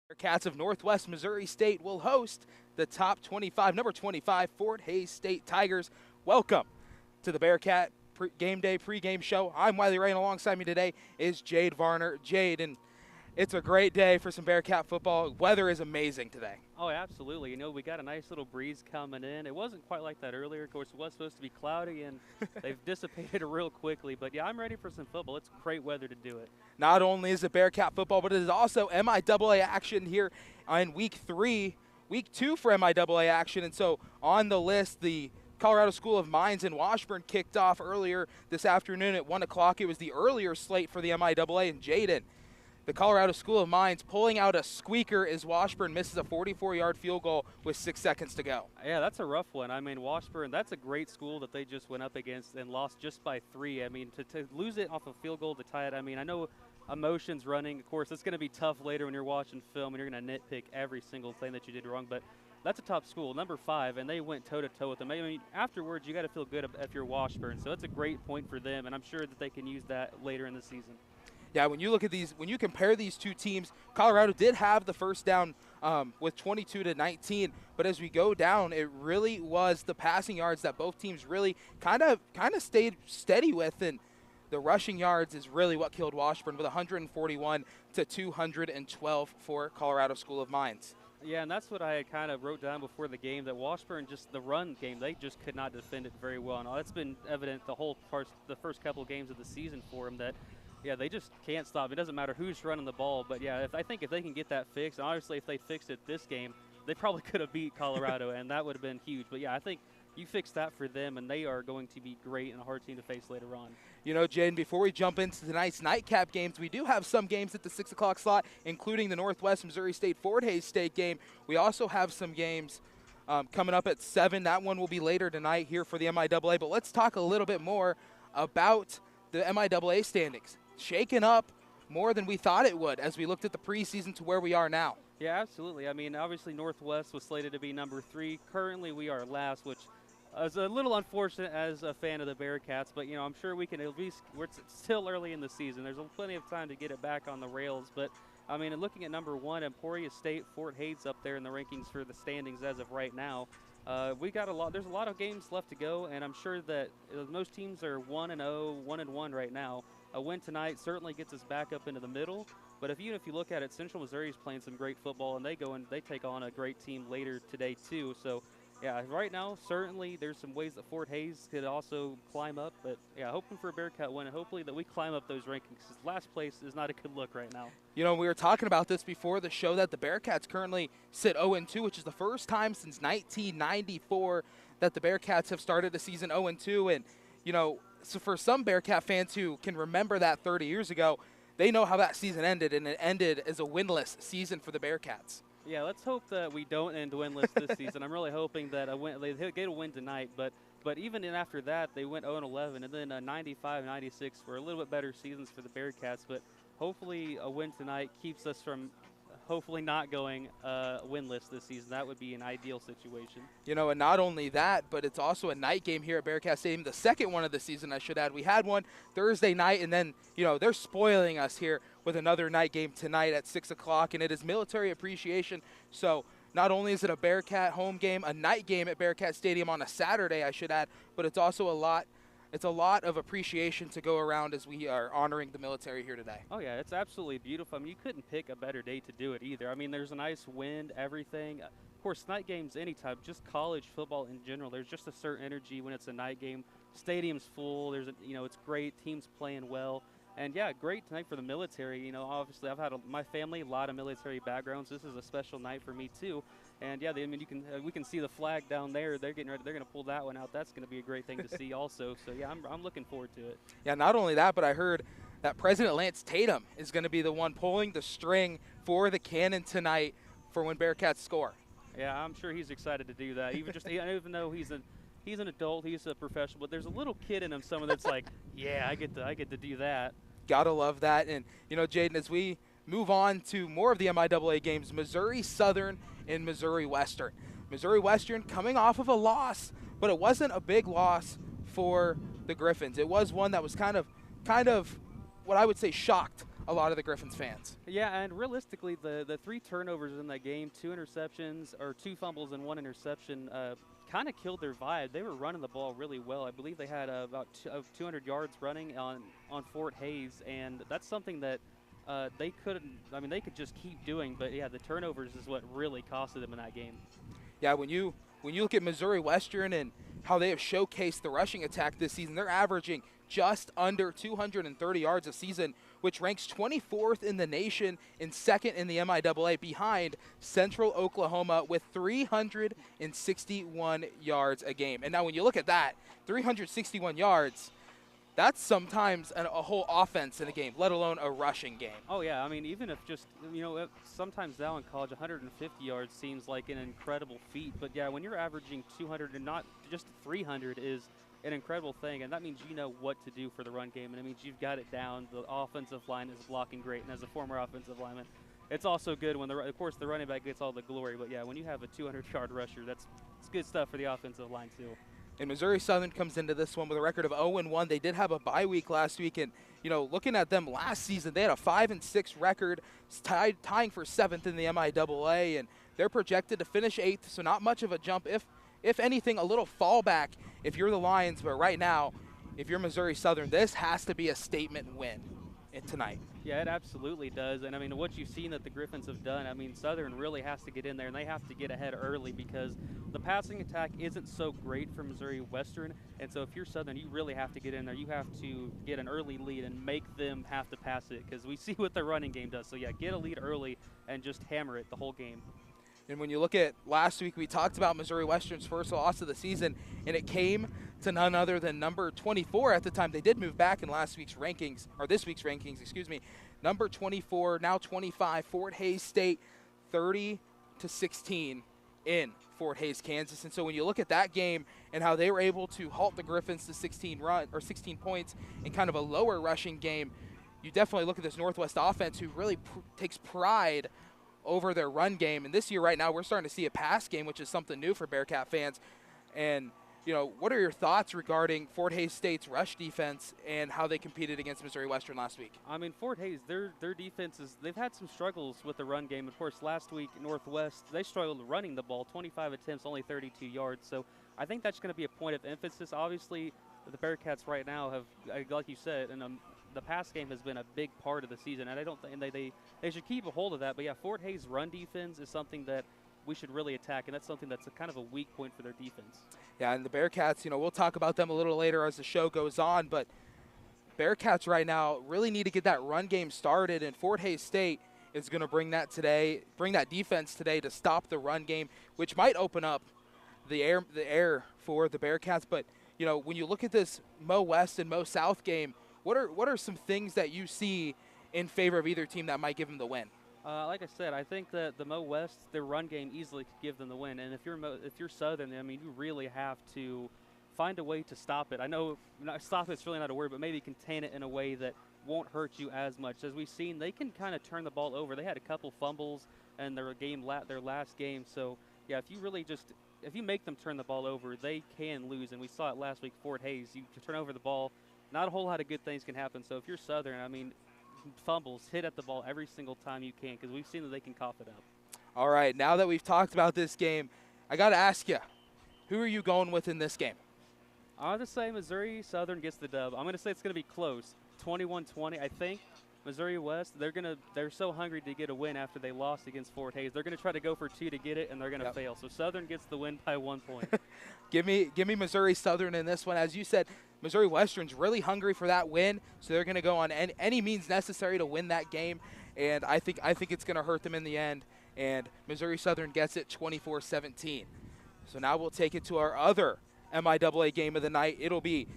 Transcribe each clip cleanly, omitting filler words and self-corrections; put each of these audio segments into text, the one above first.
Bearcats of Northwest Missouri State will host the top 25, number 25, Fort Hays State Tigers. Welcome to the Bearcat Game Day pregame show. I'm Wiley, and alongside me today is Jade Varner. Jade, and it's a great day for some Bearcat football. Weather is amazing today. Oh, absolutely. You know, we got a nice little breeze coming in. It wasn't quite like that earlier. Of course, it was supposed to be cloudy, and they've dissipated real quickly. But, yeah, I'm ready for some football. It's great weather to do it. Not only is it Bearcat football, but it is also MIAA action here in Week 3, Week 2 for MIAA action. And so on the list, the Colorado School of Mines in Washburn kicked off earlier this afternoon at 1 o'clock. It was the earlier slate for the MIAA, and Jaden, the Colorado School of Mines, pulling out a squeaker as Washburn misses a 44-yard field goal with 6 seconds to go. Yeah, that's a rough one. I mean, Washburn, that's a great school that they just went up against and lost just by 3. I mean, to lose it off a field goal to tie it, I mean, I know emotions running. Of course, it's going to be tough later when you're watching film and you're going to nitpick every single thing that you did wrong, but that's a top school, number 5, and they went toe-to-toe with them. I mean, afterwards, you got to feel good if you're Washburn, so that's a great point for them, and I'm sure that they can use that later in the season. Yeah, when you look at these, when you compare these two teams, Colorado did have the first down with 22-19, but as we go down, it really was the passing yards that both teams really kind of stayed steady with, and the rushing yards is really what killed Washburn with 141 to 212 for Colorado School of Mines. Yeah, and that's what I had kind of wrote down before the game, that Washburn, just the run game, they just could not defend it very well. And that's been evident the first couple of games of the season for them, that yeah, they just can't stop. It doesn't matter who's running the ball, but yeah, I think if they can get that fixed, and obviously if they fixed it this game, they probably could have beat Colorado, and that would have been huge. But yeah, I think you fix that for them, and they are going to be great and a hard team to face later on. You know, Jaden, before we jump into tonight's nightcap games, we do have some games at the 6 o'clock slot, including the Northwest Missouri State Fort Hays State game. We also have some games coming up at 7. That one will be later tonight here for the MIAA. But let's talk a little bit more about the MIAA standings. Shaken up more than we thought it would as we looked at the preseason to where we are now. Yeah, absolutely. I mean, obviously Northwest was slated to be number 3. Currently we are last, which is a little unfortunate as a fan of the Bearcats, but, you know, I'm sure we can at least – it's still early in the season. There's plenty of time to get it back on the rails. But, I mean, looking at number 1, Emporia State, Fort Hays up there in the rankings for the standings as of right now. We got a lot. There's a lot of games left to go, and I'm sure that most teams are 1-0, 1-1 right now. A win tonight certainly gets us back up into the middle. But even if you look at it, Central Missouri is playing some great football, and they take on a great team later today too. So, yeah, right now certainly there's some ways that Fort Hays could also climb up. But yeah, hoping for a Bearcat win, and hopefully that we climb up those rankings, because last place is not a good look right now. You know, we were talking about this before the show, that the Bearcats currently sit 0-2, which is the first time since 1994 that the Bearcats have started a season 0-2. And, you know, so for some Bearcat fans who can remember that 30 years ago, they know how that season ended, and it ended as a winless season for the Bearcats. Yeah, let's hope that we don't end winless this season. I'm really hoping that they get a win tonight, but even after that, they went 0-11, and then 95-96 were a little bit better seasons for the Bearcats. But hopefully a win tonight keeps us from hopefully not going winless this season. That would be an ideal situation. You know, and not only that, but it's also a night game here at Bearcat Stadium, the second one of the season, I should add. We had one Thursday night, and then, you know, they're spoiling us here with another night game tonight at 6 o'clock, and it is Military Appreciation. So not only is it a Bearcat home game, a night game at Bearcat Stadium on a Saturday, I should add, but it's also a lot of appreciation to go around as we are honoring the military here today. Oh, yeah, it's absolutely beautiful. I mean, you couldn't pick a better day to do it either. I mean, there's a nice wind, everything. Of course, night games anytime, just college football in general, there's just a certain energy when it's a night game. Stadium's full. It's great. Teams playing well. And, yeah, great tonight for the military. You know, obviously I've had my family, a lot of military backgrounds. This is a special night for me too. And, yeah, we can see the flag down there. They're getting ready. They're going to pull that one out. That's going to be a great thing to see also. So, yeah, I'm looking forward to it. Yeah, not only that, but I heard that President Lance Tatum is going to be the one pulling the string for the cannon tonight for when Bearcats score. Yeah, I'm sure he's excited to do that. Even though he's an adult, he's a professional, but there's a little kid in him, someone that's like, yeah, I get to do that. Gotta love that. And, you know, Jaden, as we move on to more of the MIAA games, Missouri Southern and Missouri Western. Missouri Western coming off of a loss, but it wasn't a big loss for the Griffins. It was one that was kind of what I would say shocked a lot of the Griffins fans. Yeah, and realistically, the 3 turnovers in that game, 2 interceptions, or 2 fumbles and 1 interception, kind of killed their vibe. They were running the ball really well. I believe they had about 200 yards running on Fort Hays, and that's something that they couldn't. I mean, they could just keep doing, but yeah, the turnovers is what really costed them in that game. Yeah, when you look at Missouri Western and how they have showcased the rushing attack this season, they're averaging just under 230 yards a season, which ranks 24th in the nation and second in the MIAA behind Central Oklahoma with 361 yards a game. And now when you look at that, 361 yards, that's sometimes a whole offense in a game, let alone a rushing game. Oh, yeah. I mean, even if just, sometimes now in college, 150 yards seems like an incredible feat. But, yeah, when you're averaging 200 and not just 300 is an incredible thing. And that means you know what to do for the run game. And it means you've got it down. The offensive line is blocking great. And as a former offensive lineman, it's also good when, of course, the running back gets all the glory. But, yeah, when you have a 200-yard rusher, it's good stuff for the offensive line, too. And Missouri Southern comes into this one with a record of 0-1. They did have a bye week last week, and looking at them last season, they had a 5-6 record, tying for 7th in the MIAA, and they're projected to finish 8th. So not much of a jump, if anything, a little fallback if you're the Lions. But right now, if you're Missouri Southern, this has to be a statement win tonight. Yeah, it absolutely does. And, I mean, what you've seen that the Griffins have done, I mean, Southern really has to get in there, and they have to get ahead early because the passing attack isn't so great for Missouri Western. And so if you're Southern, you really have to get in there. You have to get an early lead and make them have to pass it because we see what the running game does. So, yeah, get a lead early and just hammer it the whole game. And when you look at last week, we talked about Missouri Western's first loss of the season, and it came to none other than number 24 at the time. They did move back in this week's rankings, number 24, now 25, Fort Hays State, 30-16 in Fort Hays, Kansas. And so when you look at that game and how they were able to halt the Griffins to 16 points in kind of a lower rushing game, you definitely look at this Northwest offense who really takes pride over their run game. And this year right now we're starting to see a pass game, which is something new for Bearcat fans. And what are your thoughts regarding Fort Hays State's rush defense and how they competed against Missouri Western last week? I mean, Fort Hays, their defense they've had some struggles with the run game. Of course, last week Northwest, they struggled running the ball, 25 attempts, only 32 yards. So I think that's going to be a point of emphasis. Obviously, the Bearcats right now have, like you said, and the pass game has been a big part of the season, and I don't think they should keep a hold of that. But yeah, Fort Hays' run defense is something that we should really attack, and that's something that's kind of a weak point for their defense. Yeah, and the Bearcats, we'll talk about them a little later as the show goes on, but Bearcats right now really need to get that run game started, and Fort Hays State is going to bring that defense today to stop the run game, which might open up the air for the Bearcats. But when you look at this Mo West and Mo South game, what are some things that you see in favor of either team that might give them the win? Like I said, I think that the Mo West, their run game easily could give them the win. And if you're Southern, I mean, you really have to find a way to stop it. I know stop it's really not a word, but maybe contain it in a way that won't hurt you as much. As we've seen, they can kind of turn the ball over. They had a couple fumbles in their last game. So yeah, if you make them turn the ball over, they can lose. And we saw it last week, Fort Hays. You turn over the ball, not a whole lot of good things can happen. So if you're Southern, I mean, fumbles, hit at the ball every single time you can, because we've seen that they can cough it up. All right, now that we've talked about this game, I got to ask you, who are you going with in this game? I'm going to say Missouri Southern gets the dub. I'm going to say it's going to be close, 21-20. I think Missouri West, they're so hungry to get a win after they lost against Fort Hays. They're going to try to go for 2 to get it, and they're going to fail. So Southern gets the win by 1 point. Give me Missouri Southern in this one. As you said, Missouri Western's really hungry for that win, so they're going to go on any means necessary to win that game, and I think it's going to hurt them in the end, and Missouri Southern gets it 24-17. So now we'll take it to our other MIAA game of the night. It'll be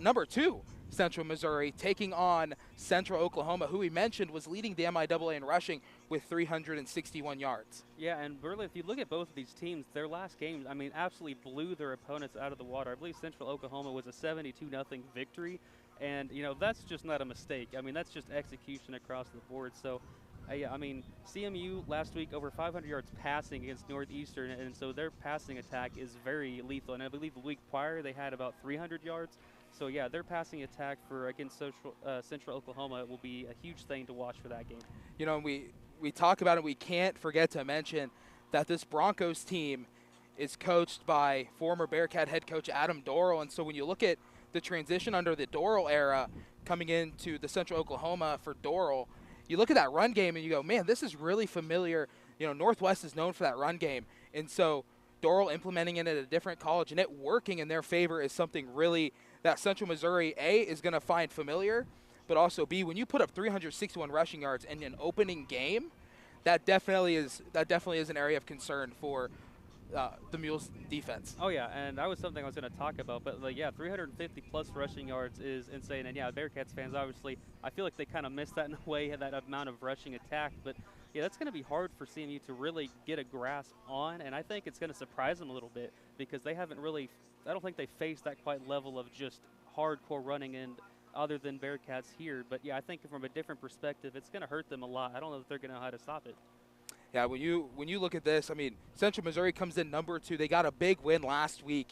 number 2 Central Missouri taking on Central Oklahoma, who we mentioned was leading the MIAA in rushing with 361 yards. Yeah, and really, if you look at both of these teams, their last games, I mean, absolutely blew their opponents out of the water. I believe Central Oklahoma was a 72-0 victory, and, that's just not a mistake. I mean, that's just execution across the board. So, I mean, CMU last week over 500 yards passing against Northeastern, and so their passing attack is very lethal. And I believe the week prior they had about 300 yards. So yeah, their passing attack for against Central Oklahoma will be a huge thing to watch for that game. You know, we talk about it. We can't forget to mention that this Broncos team is coached by former Bearcat head coach Adam Dorrell. And so when you look at the transition under the Dorrell era coming into the Central Oklahoma for Dorrell, you look at that run game and you go, man, this is really familiar. You know, Northwest is known for that run game. And so Dorrell implementing it at a different college and it working in their favor is something really that Central Missouri, A, is going to find familiar, but also, B, when you put up 361 rushing yards in an opening game, that definitely is an area of concern for the Mules defense. Oh yeah, and that was something I was going to talk about. But like, yeah, 350 plus rushing yards is insane. And yeah, Bearcats fans obviously, I feel like they kind of missed that in a way, that amount of rushing attack. But yeah, that's going to be hard for CMU to really get a grasp on, and I think it's going to surprise them a little bit because they haven't really. I don't think they faced that quite level of just hardcore running and other than Bearcats here. But yeah, I think from a different perspective, it's going to hurt them a lot. I don't know if they're going to know how to stop it. Yeah, when you look at this, I mean, Central Missouri comes in number 2. They got a big win last week.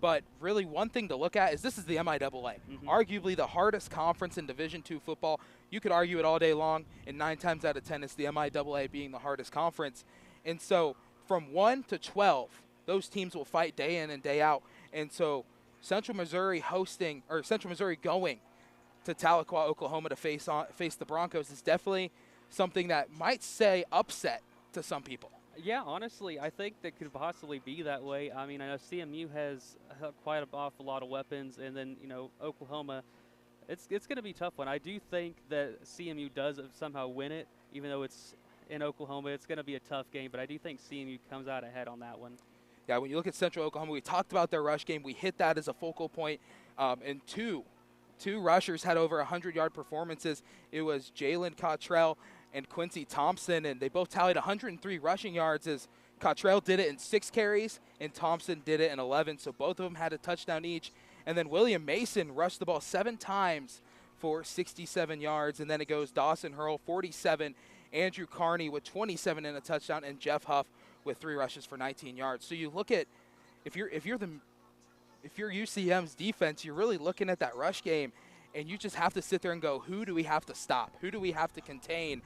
But really one thing to look at is this is the MIAA, arguably the hardest conference in Division II football. You could argue it all day long, and 9 times out of 10 it's the MIAA being the hardest conference. And so from 1 to 12, those teams will fight day in and day out. And so Central Missouri going to Tahlequah, Oklahoma to face the Broncos is definitely something that might say upset to some people. Yeah, honestly, I think that could possibly be that way. I mean, I know CMU has quite an awful lot of weapons, and then, you know, Oklahoma, it's going to be a tough one. I do think that CMU does somehow win it, even though it's in Oklahoma. It's going to be a tough game, but I do think CMU comes out ahead on that one. Yeah, when you look at Central Oklahoma, we talked about their rush game. We hit that as a focal point, and two rushers had over 100-yard performances. It was Jalen Cottrell and Quincy Thompson, and they both tallied 103 rushing yards as Cottrell did it in 6 carries and Thompson did it in 11, so both of them had a touchdown each. And then William Mason rushed the ball 7 times for 67 yards, and then it goes Dawson Hurl, 47, Andrew Carney with 27 and a touchdown, and Jeff Huff with 3 rushes for 19 yards. So you look at, if you're UCM's defense, you're really looking at that rush game, and you just have to sit there and go, who do we have to stop? Who do we have to contain?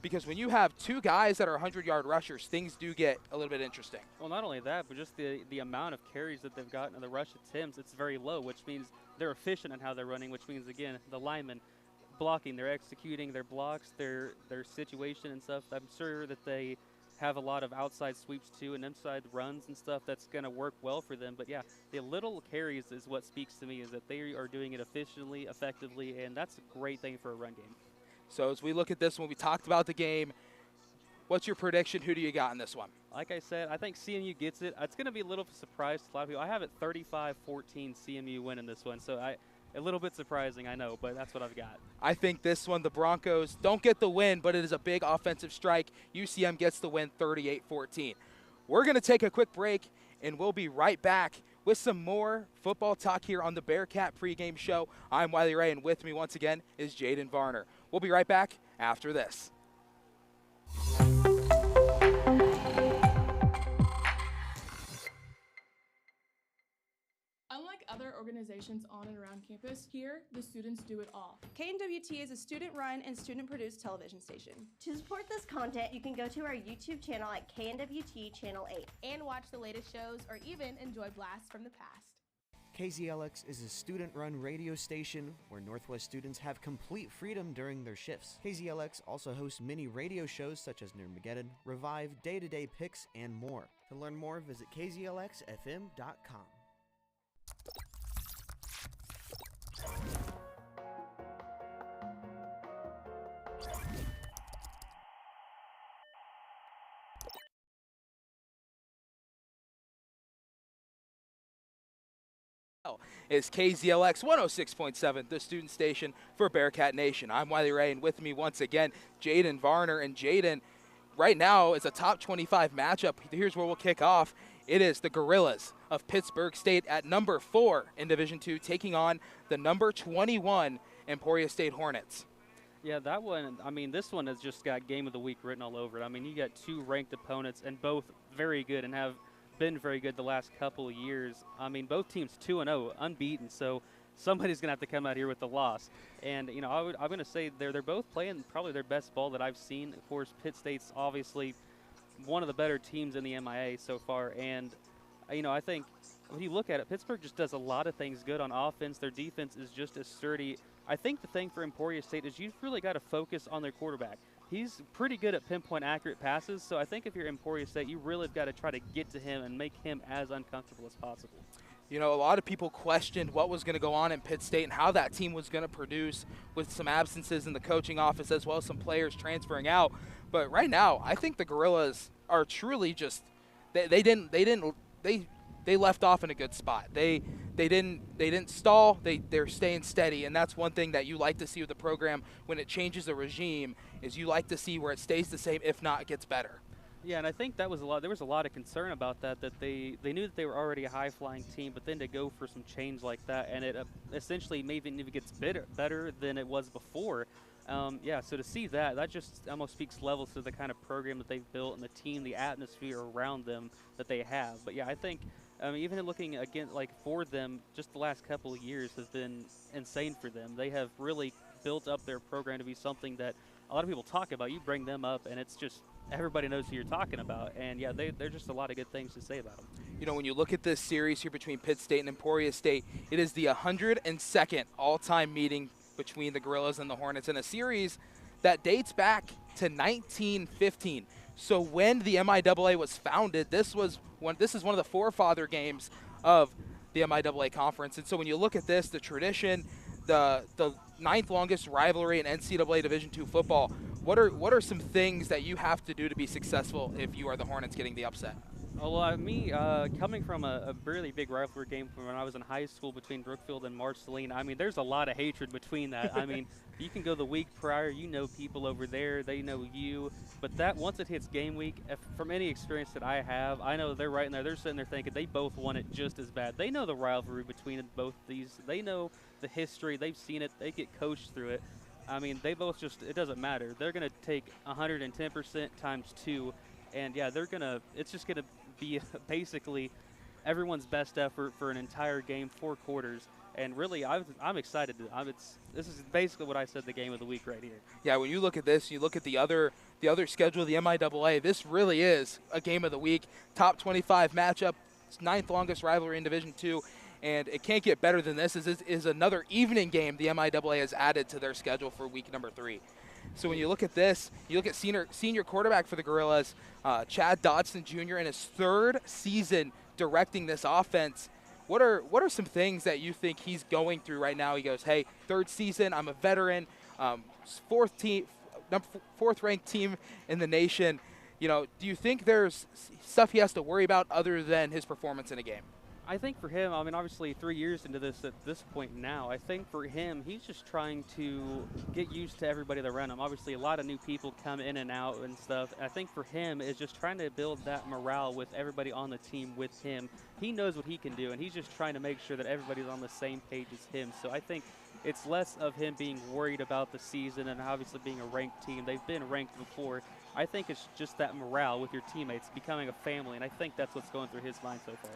Because when you have 2 guys that are 100-yard rushers, things do get a little bit interesting. Well, not only that, but just the amount of carries that they've gotten in the rush attempts, it's very low, which means they're efficient in how they're running, which means, again, the linemen blocking, they're executing their blocks, their situation and stuff. I'm sure that they have a lot of outside sweeps too and inside runs and stuff that's going to work well for them. But yeah, the little carries is what speaks to me, is that they are doing it efficiently, effectively, and that's a great thing for a run game. So as we look at this one, we talked about the game. What's your prediction? Who do you got in this one? Like I said, I think CMU gets it. It's going to be a little surprise to a lot of people. I have it 35-14 CMU win in this one. So a little bit surprising, I know, but that's what I've got. I think this one, the Broncos don't get the win, but it is a big offensive strike. UCM gets the win 38-14. We're going to take a quick break, and we'll be right back with some more football talk here on the Bearcat pregame show. I'm Wiley Ray, and with me once again is Jaden Varner. We'll be right back after this. Unlike other organizations on and around campus, here, the students do it all. KNWT is a student-run and student-produced television station. To support this content, you can go to our YouTube channel at KNWT Channel 8. And watch the latest shows or even enjoy blasts from the past. KZLX is a student-run radio station where Northwest students have complete freedom during their shifts. KZLX also hosts many radio shows such as Nerdmageddon, Revive, Day-to-Day Picks, and more. To learn more, visit kzlxfm.com. Is KZLX 106.7, the student station for Bearcat Nation. I'm Wiley Ray, and with me once again, Jaden Varner. And Jaden, right now is a top 25 matchup. Here's where we'll kick off. It is the Gorillas of Pittsburgh State at number 4 in Division II, taking on the number 21 Emporia State Hornets. Yeah, that one, I mean, this one has just got Game of the Week written all over it. I mean, you got 2 ranked opponents, and both very good and have been very good the last couple of years. I mean, both teams 2-0, unbeaten. So somebody's going to have to come out here with the loss. And, you know, I'm going to say they're both playing probably their best ball that I've seen. Of course, Pitt State's obviously one of the better teams in the MIA so far. And, you know, I think when you look at it, Pittsburgh just does a lot of things good on offense. Their defense is just as sturdy. I think the thing for Emporia State is you've really got to focus on their quarterback. He's pretty good at pinpoint accurate passes, so I think if you're Emporia State, you really have got to try to get to him and make him as uncomfortable as possible. You know, a lot of people questioned what was going to go on in Pitt State and how that team was going to produce with some absences in the coaching office as well as some players transferring out. But right now, I think the Gorillas are truly just they left off in a good spot. They didn't stall. They're staying steady, and that's one thing that you like to see with the program when it changes the regime is you like to see where it stays the same, if not it gets better. Yeah, and I think that was a lot. There was a lot of concern about that they knew that they were already a high-flying team, but then to go for some change like that, and it essentially maybe even gets better than it was before. Yeah, so to see that just almost speaks levels to the kind of program that they've built and the team, the atmosphere around them that they have. But yeah, I think even looking again, like for them, just the last couple of years has been insane for them. They have really built up their program to be something that a lot of people talk about. You bring them up, and it's just everybody knows who you're talking about. And yeah, they're just a lot of good things to say about them. You know, when you look at this series here between Pitt State and Emporia State, it is the 102nd all-time meeting between the Gorillas and the Hornets in a series that dates back to 1915. So when the MIAA was founded, this is one of the forefather games of the MIAA conference. And so when you look at this, the tradition, the ninth longest rivalry in NCAA Division II football, what are some things that you have to do to be successful if you are the Hornets getting the upset? Well, me, coming from a really big rivalry game from when I was in high school between Brookfield and Marceline, I mean, there's a lot of hatred between that. I mean, you can go the week prior, you know people over there, they know you. But that once it hits game week, from any experience that I have, I know they're right in there. They're sitting there thinking they both want it just as bad. They know the rivalry between both these. They know the history. They've seen it. They get coached through it. I mean, they both just, it doesn't matter. They're going to take 110% times 2. And, yeah, it's just going to be basically everyone's best effort for an entire game, 4 quarters. And really, I'm excited. This is basically what I said the game of the week right here. Yeah, when you look at this, you look at the other schedule of the MIAA, this really is a game of the week. Top 25 matchup, 9th longest rivalry in Division II. And it can't get better than this. Is another evening game the MIAA has added to their schedule for week number 3. So when you look at this, you look at senior quarterback for the Gorillas, Chad Dodson Jr. in his 3rd season directing this offense. What are some things that you think he's going through right now? He goes, hey, 3rd season, I'm a veteran, 4th ranked team in the nation. You know, do you think there's stuff he has to worry about other than his performance in a game? I think for him, I mean, obviously 3 years into this at this point now, I think for him, he's just trying to get used to everybody that around him. Obviously, a lot of new people come in and out and stuff. I think for him, is just trying to build that morale with everybody on the team with him. He knows what he can do, and he's just trying to make sure that everybody's on the same page as him. So I think it's less of him being worried about the season and obviously being a ranked team. They've been ranked before. I think it's just that morale with your teammates, becoming a family, and I think that's what's going through his mind so far.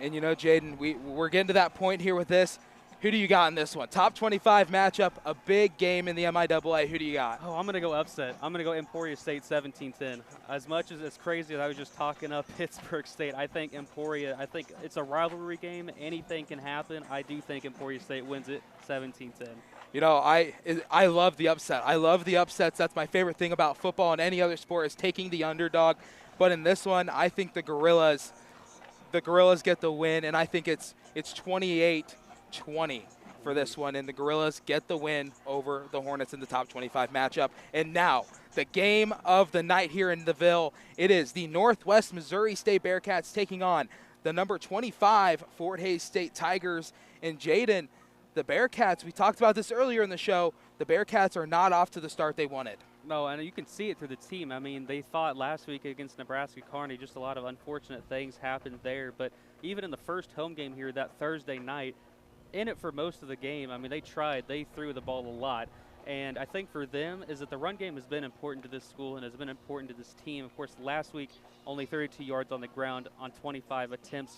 And, you know, Jaden, we're getting to that point here with this. Who do you got in this one? Top 25 matchup, a big game in the MIAA. Who do you got? Oh, I'm going to go upset. I'm going to go Emporia State 17-10. As much as it's crazy that I was just talking up Pittsburgh State, I think it's a rivalry game. Anything can happen. I do think Emporia State wins it 17-10. You know, I love the upset. I love the upsets. That's my favorite thing about football and any other sport is taking the underdog. But in this one, I think the Gorillas get the win, and I think it's 28-20 for this one, and the Gorillas get the win over the Hornets in the top 25 matchup. And now, the game of the night here in the Ville, it is the Northwest Missouri State Bearcats taking on the number 25 Fort Hays State Tigers. And Jaden, the Bearcats, we talked about this earlier in the show, the Bearcats are not off to the start they wanted. No, and you can see it through the team. I mean, they fought last week against Nebraska Kearney. Just a lot of unfortunate things happened there. But even in the first home game here that Thursday night, in it for most of the game, I mean, they tried. They threw the ball a lot. And I think for them is that the run game has been important to this school and has been important to this team. Of course, last week, only 32 yards on the ground on 25 attempts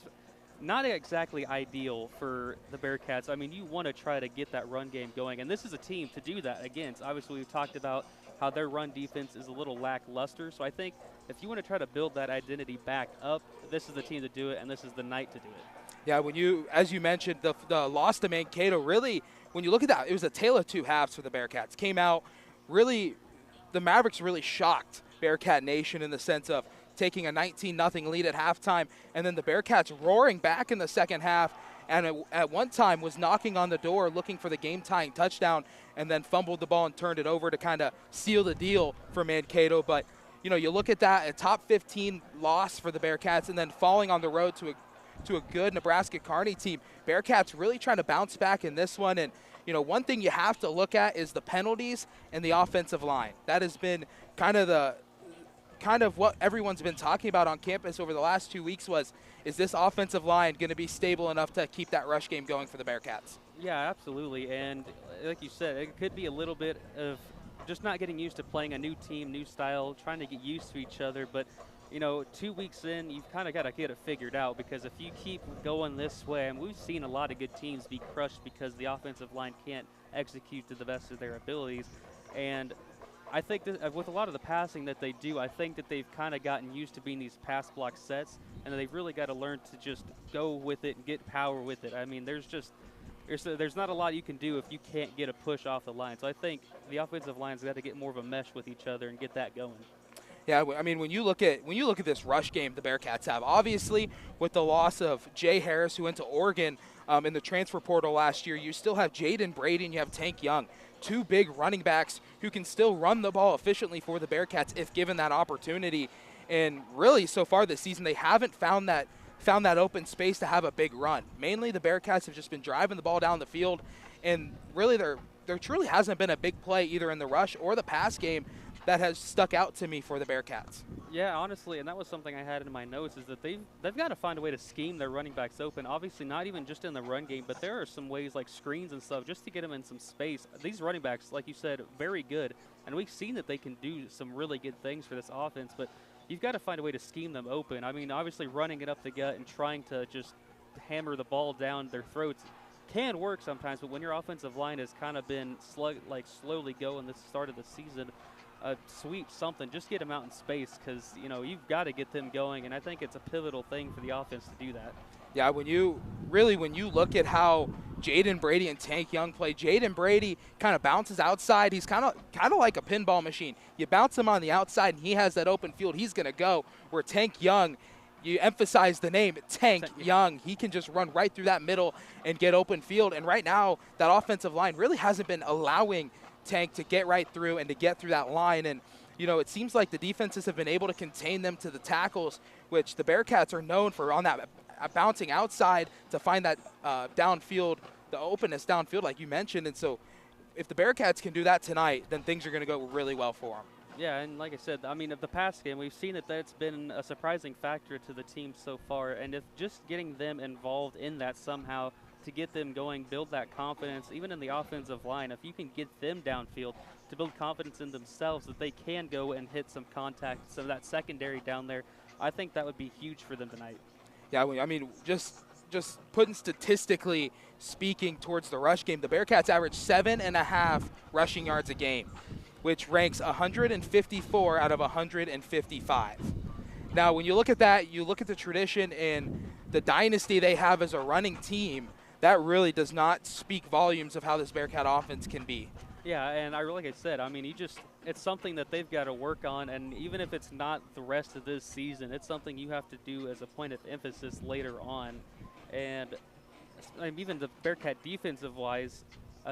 not exactly ideal for the Bearcats. I mean, you want to try to get that run game going, and this is a team to do that against. Obviously, we've talked about how their run defense is a little lackluster, so I think if you want to try to build that identity back up, this is the team to do it, and this is the night to do it. Yeah, as you mentioned, the loss to Mankato, really, when you look at that, it was a tale of two halves for the Bearcats. Came out, really, the Mavericks really shocked Bearcat Nation in the sense of taking a 19-0 lead at halftime, and then the Bearcats roaring back in the second half, and at one time was knocking on the door looking for the game-tying touchdown, and then fumbled the ball and turned it over to kind of seal the deal for Mankato. But, you know, you look at that, a top 15 loss for the Bearcats, and then falling on the road to a good Nebraska Kearney team. Bearcats really trying to bounce back in this one, and you know, one thing you have to look at is the penalties and the offensive line. That has been kind of what everyone's been talking about on campus over the last 2 weeks is this offensive line going to be stable enough to keep that rush game going for the Bearcats? Yeah, absolutely. And like you said, it could be a little bit of just not getting used to playing a new team, new style, trying to get used to each other. But, you know, 2 weeks in, you've kind of got to get it figured out, because if you keep going this way, and we've seen a lot of good teams be crushed because the offensive line can't execute to the best of their abilities. And I think that with a lot of the passing that they do, I think that they've kind of gotten used to being these pass block sets, and they've really got to learn to just go with it and get power with it. I mean, there's not a lot you can do if you can't get a push off the line. So I think the offensive line's got to get more of a mesh with each other and get that going. Yeah, I mean, when you look at this rush game the Bearcats have, obviously with the loss of Jay Harris, who went to Oregon in the transfer portal last year, you still have Jaden Brady and you have Tank Young, two big running backs who can still run the ball efficiently for the Bearcats if given that opportunity. And really, so far this season, they haven't found that open space to have a big run. Mainly, the Bearcats have just been driving the ball down the field, and really, there truly hasn't been a big play either in the rush or the pass game that has stuck out to me for the Bearcats. Yeah, honestly, and that was something I had in my notes, is that they've got to find a way to scheme their running backs open. Obviously, not even just in the run game, but there are some ways like screens and stuff just to get them in some space. These running backs, like you said, very good, and we've seen that they can do some really good things for this offense, but you've got to find a way to scheme them open. I mean, obviously running it up the gut and trying to just hammer the ball down their throats can work sometimes, but when your offensive line has kind of been slowly going this start of the season, sweep something, just get them out in space, because you know you've got to get them going, and I think it's a pivotal thing for the offense to do that. Yeah, when you look at how Jaden Brady and Tank Young play, Jaden Brady kind of bounces outside. He's kind of like a pinball machine. You bounce him on the outside, and he has that open field. He's going to go. Where Tank Young, you emphasize the name Tank Young. He can just run right through that middle and get open field. And right now, that offensive line really hasn't been allowing Tank to get right through and to get through that line. And, you know, it seems like the defenses have been able to contain them to the tackles, which the Bearcats are known for on that bouncing outside to find that downfield, the openness downfield like you mentioned. And so if the Bearcats can do that tonight, then things are going to go really well for them. Yeah, and like I said, I mean, of the past game, we've seen that that's been a surprising factor to the team so far. And if just getting them involved in that somehow to get them going, build that confidence, even in the offensive line, if you can get them downfield to build confidence in themselves that they can go and hit some contact, so that secondary down there, I think that would be huge for them tonight. Yeah, I mean, just putting statistically speaking towards the rush game, the Bearcats average 7.5 rushing yards a game, which ranks 154 out of 155. Now, when you look at that, you look at the tradition and the dynasty they have as a running team, that really does not speak volumes of how this Bearcat offense can be. Yeah, and like I said, I mean, it's something that they've got to work on, and even if it's not the rest of this season, it's something you have to do as a point of emphasis later on. And even the Bearcat defensive-wise,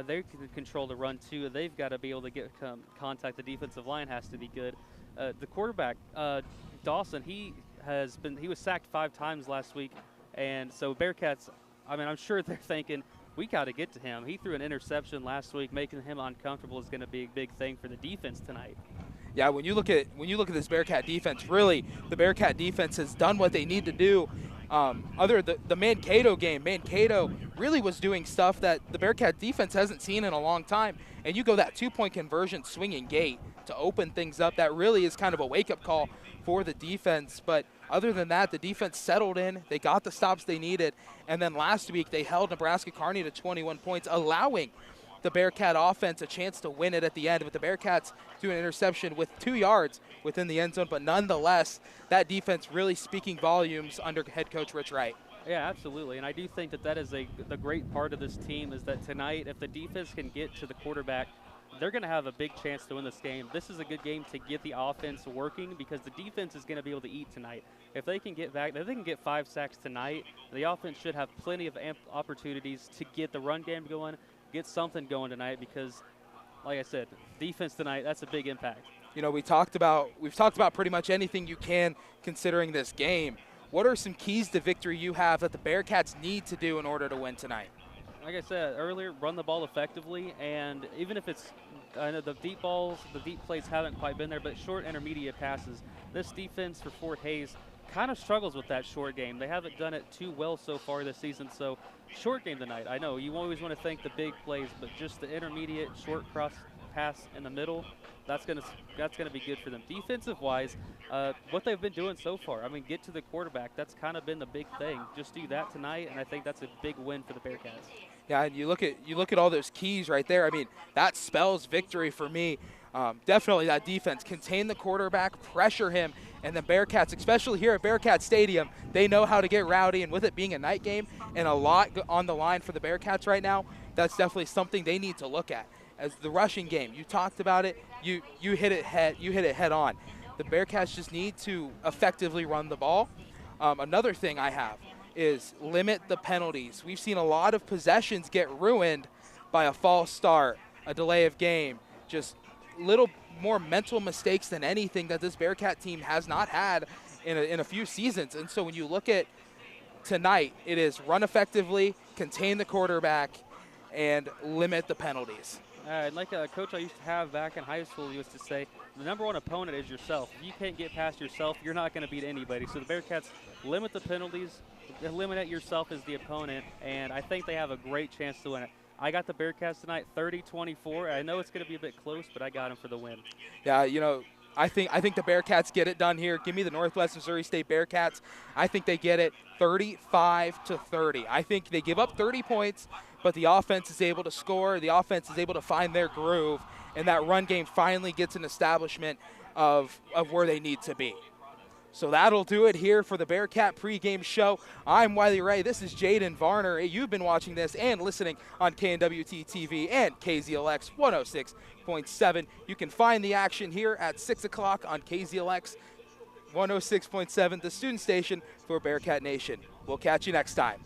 they can control the run too. They've got to be able to get contact. The defensive line has to be good. The quarterback, Dawson, he was sacked 5 times last week, and so Bearcats, I mean, I'm sure they're thinking, we got to get to him. He threw an interception last week, making him uncomfortable is going to be a big thing for the defense tonight. Yeah, when you look at this Bearcat defense, really the Bearcat defense has done what they need to do. The Mankato game, Mankato really was doing stuff that the Bearcat defense hasn't seen in a long time. And you go that 2-point conversion swinging gate, to open things up. That really is kind of a wake-up call for the defense. But other than that, the defense settled in. They got the stops they needed. And then last week, they held Nebraska Kearney to 21 points, allowing the Bearcat offense a chance to win it at the end. With the Bearcats doing an interception with 2 yards within the end zone. But nonetheless, that defense really speaking volumes under head coach Rich Wright. Yeah, absolutely. And I do think that is the great part of this team is that tonight, if the defense can get to the quarterback, they're going to have a big chance to win this game. This is a good game to get the offense working because the defense is going to be able to eat tonight. If they can get back, if they can get 5 sacks tonight, the offense should have plenty of opportunities to get the run game going, get something going tonight because, like I said, defense tonight, that's a big impact. You know, we've talked about pretty much anything you can considering this game. What are some keys to victory you have that the Bearcats need to do in order to win tonight? Like I said earlier, run the ball effectively, and even if it's I know the deep balls, the deep plays haven't quite been there, but short intermediate passes. This defense for Fort Hays kind of struggles with that short game. They haven't done it too well so far this season, so short game tonight. I know you always want to think the big plays, but just the intermediate short cross pass in the middle, that's gonna be good for them. Defensive-wise, what they've been doing so far, I mean, get to the quarterback. That's kind of been the big thing. Just do that tonight, and I think that's a big win for the Bearcats. Yeah, and you look at all those keys right there. I mean, that spells victory for me. Definitely that defense. Contain the quarterback, pressure him, and the Bearcats, especially here at Bearcat Stadium, they know how to get rowdy. And with it being a night game and a lot on the line for the Bearcats right now, that's definitely something they need to look at. As the rushing game, you talked about it. You hit it head on. The Bearcats just need to effectively run the ball. Another thing I have is limit the penalties. We've seen a lot of possessions get ruined by a false start, a delay of game, just little more mental mistakes than anything that this Bearcat team has not had in a few seasons. And so when you look at tonight, it is run effectively, contain the quarterback, and limit the penalties. Like a coach I used to have back in high school used to say, the number one opponent is yourself. If you can't get past yourself, you're not going to beat anybody. So the Bearcats limit the penalties, eliminate yourself as the opponent, and I think they have a great chance to win it. I got the Bearcats tonight 30-24. I know it's going to be a bit close, but I got them for the win. Yeah, you know, I think the Bearcats get it done here. Give me the Northwest Missouri State Bearcats. I think they get it 35-30. I think they give up 30 points, but the offense is able to score. The offense is able to find their groove, and that run game finally gets an establishment of where they need to be. So that'll do it here for the Bearcat pregame show. I'm Wiley Ray. This is Jaden Varner. You've been watching this and listening on KNWT TV and KZLX 106.7. You can find the action here at 6 o'clock on KZLX 106.7, the student station for Bearcat Nation. We'll catch you next time.